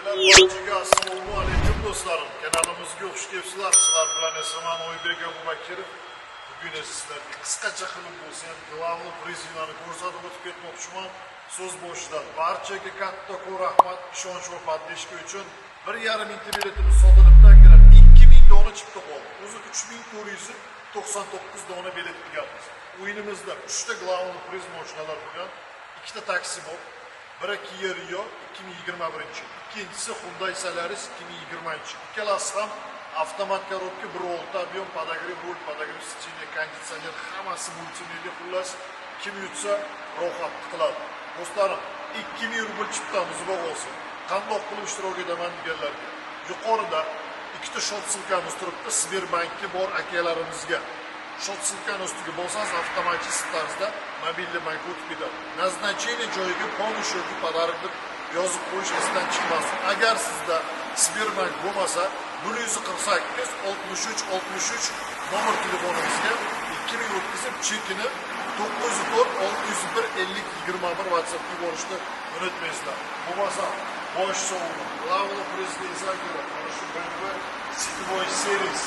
Barchaga assalomu alaykum do'stlarim. Kanalimizga xush kelibsizlar. Sizlar bilan esaman Oybek Abubakirov. Bugun sizlarga qisqacha qilib bo'lsa ham glavni prizinani ko'rsatib o'tib ketmoqchiman. So'z boshidan barchaga katta rahmat, ishonch va podдержка uchun 1,5 mingta biletimiz sotilibdi. 2000 dona chiqdi qoldi. O'zi 3499 dona bilet qilganmiz. O'yinimizda 3 ta glavni priz mashinalar bo'lgan, 2 ta taksi bor. Biri Kia Rio 2021, ikkinchisi Hyundai Solaris 2020. Ikkalasi ham avtomat korobka, 1.6 объем, podogrev rul, podogrev сиденья, konditsioner, hammasi multimedia, xullas kim yutsa rohat qiladi. Do'stlarim, 2000 rubl chiptamiz bo'lsin. Qandoq qilib ishtirok etaman deganlarga. Yuqorida ikkita shot silkamiz turibdi, Sberbankka bor akalarimizga. Shot silkani ustiga bossangiz avtomatik tarzda mobilniy bank o'tib ketadi. Назначение joyiga помощь yoki подарок deb yozib qo'yish esdan chiqmasin. Agar sizda Sberbank bo'lmasa 148 63 63 nomer telefonimizga 2000 o'tkazib chekini 904 601 50 21 WhatsAppga yuborishni unutmaysizlar. Bo'lmasa bosh sovg'a, Lavla prezidentlar, mana shu BMW Cityboy Series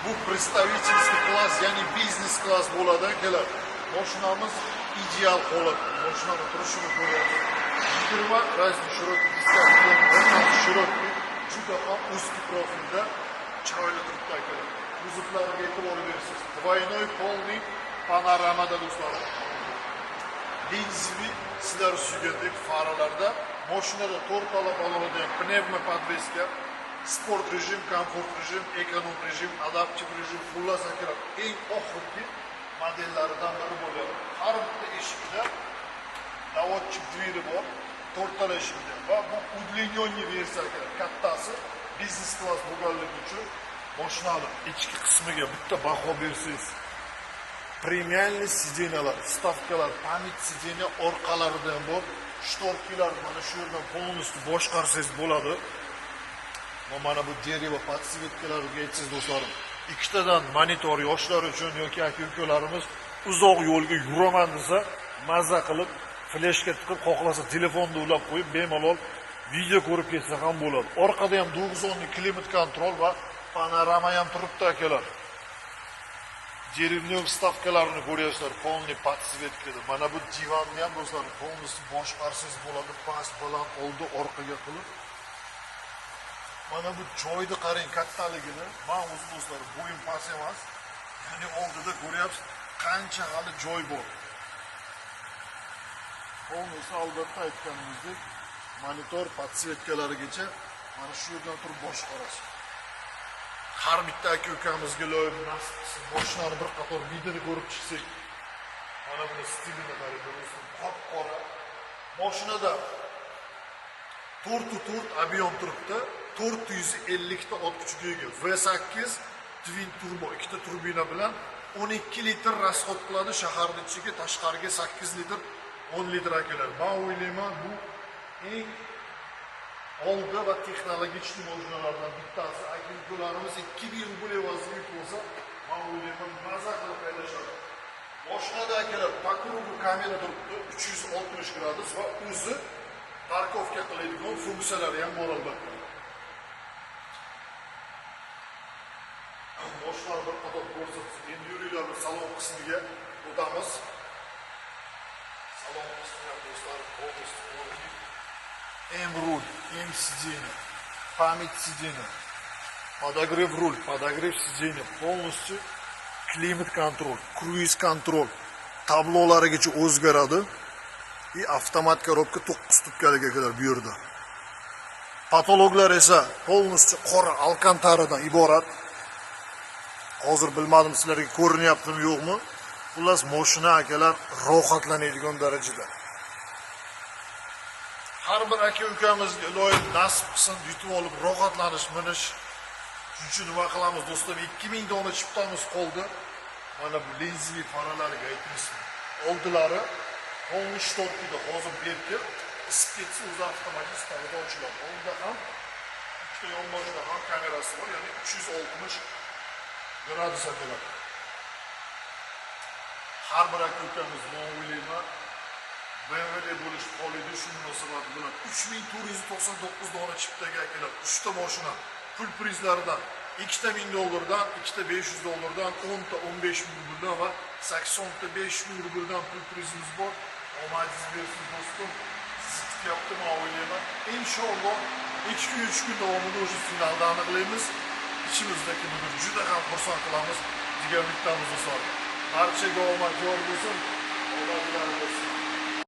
bu представительский класс, ya'ni biznes klass bo'ladi akalar. Mashinamiz ideal holatda. Mashinani turishini ko'ryapsiz. 20 разный широкий disklar, широкий, juda ham узкий profilda chiroyli turibdi akalar. Kuzovlariga e'tibor bersiz. Двойной полный panoramada do'stlar. Linzli sizlar suygandik faralarda mashinada 4 talab oladigan pnevma podveska, sport rejim, komfort rejim, ekonom rejim, adaptiv rejim, xullas akalar eng oxirgi modellaridan biri bo'ladi. Har bitta eshikda davodchik dveri bor, 4 tala eshikda va bu удлинённый versiya akalar. Kattasi biznes klass bo'lganligi uchun mashinani ichki qismiga bitta baho bersangiz, премиальный сиденьялар, stavkalar, pamit sidenya orqalaridan bor, shtorkilar mana shu yerdan полностью boshqarsangiz bo'ladi. Mana bu derevo podсветкалariga aytsangiz do'stlarim, ikkitadan monitor yoshlar uchun yoki aka-ukalarimiz uzoq yo'lga yuraman desa, mazza qilib fleshga tiqib, xohlasa telefonda ulab qo'yib, bemalol video ko'rib ketsa ham bo'ladi. Orqada ham 910 klimat kontrol va panorama ham turibdi akalar. Dеревня stavkalarini ko'ryapsizlar, полный podсветкада. Mana bu divanni ham do'stlar, полностью boshqarsiz bo'ladi, past, baland, oldi, orqaga qilib. Mana bu joyni qarang kattaligini. Men o'zim do'stlar, bo'yim past emas. Ya'ni oldida ko'ryapsiz, qancha hali joy bor. Polnosi albatta aytganimizdek, monitor podсветкалarigacha mana shu yerdan turib boshqarasiz. Har bitta aka-ukamizga loyiq nasib qilsin, mashinani bir qator videoni ko'rib chiqsak, mana buni stilini qarang, qop-qora. Mashinada 4x4 объем turibdi. 450 ta ot kuchiga ega. V8 twin turbo, ikkita turbina bilan 12 litr расход qiladi shaharda ichiga, tashqariga 8 litr, 10 litr akalar. Men o'ylayman, bu eng oldi va texnologik mashinalardan bittasi. Aka-ukalarimiz 2000 rubl evaziga bo'lsa, men o'ylayman, mazza qilib haydashadi. Mashinada akalar pakrugu kamera turibdi, 360 gradus va o'zi parkovka qiladigan funksiyalari ham bor albatta. Boshlar bir qator ko'rsatib, endi yuringlar bir salon qismiga o'tamiz. Salon qismiga do'stlar, polностью M-rul, M-сиденье, память сиденья, подогрев руль, подогрев сиденья, полностью климат контроль, круиз контроль, tablolarigacha o'zgaradi. Avtomat korobka 9 tubkaliga kadar bu yerda. Patologlar esa полностью qora alkantaradan iborat. Hozir bilmadim sizlarga ko'rinyaptimi yo'qmi? Xullas mashina akalar rohatlanadigan darajada. Har bir aka-ukamizga loyiq nasib qilsin, yutib olib rohatlanish, minish. Shuning uchun nima qilamiz do'stlar, 2000 dona chiptamiz qoldi. Mana bu lenzli faralariga aytamiz. Oldilari 10 shtorkida hozir berki, isib ketsa o'zi avtomatik tarzda ochiladi. Unda ham ikkita yonboshida ham kamerasi bor, ya'ni 360 gradus akalar. Har bir aka-ukamiz men o'ylayman, BMW bo'lish qolidi shu munosabat bilan 3499 dona chiptaga keladi. 3 ta mashina pul prizlaridan 2 ta $1000 2 ta $500 10 ta 15 ming rubldan va 80 ta 5 ming rubldan pul prizimiz bor. Omadingiz bersin do'stim. Siz kutyaptim o'ylayman. Inshaalloh 2-3 kun davomida o'sha finalda aniqlaymiz. İçimizdeki budur. Juda ham xursand qilamiz degan umidamiz bor. Barchaga omad yor bo'lsin. Alloh bilan bo'lsin.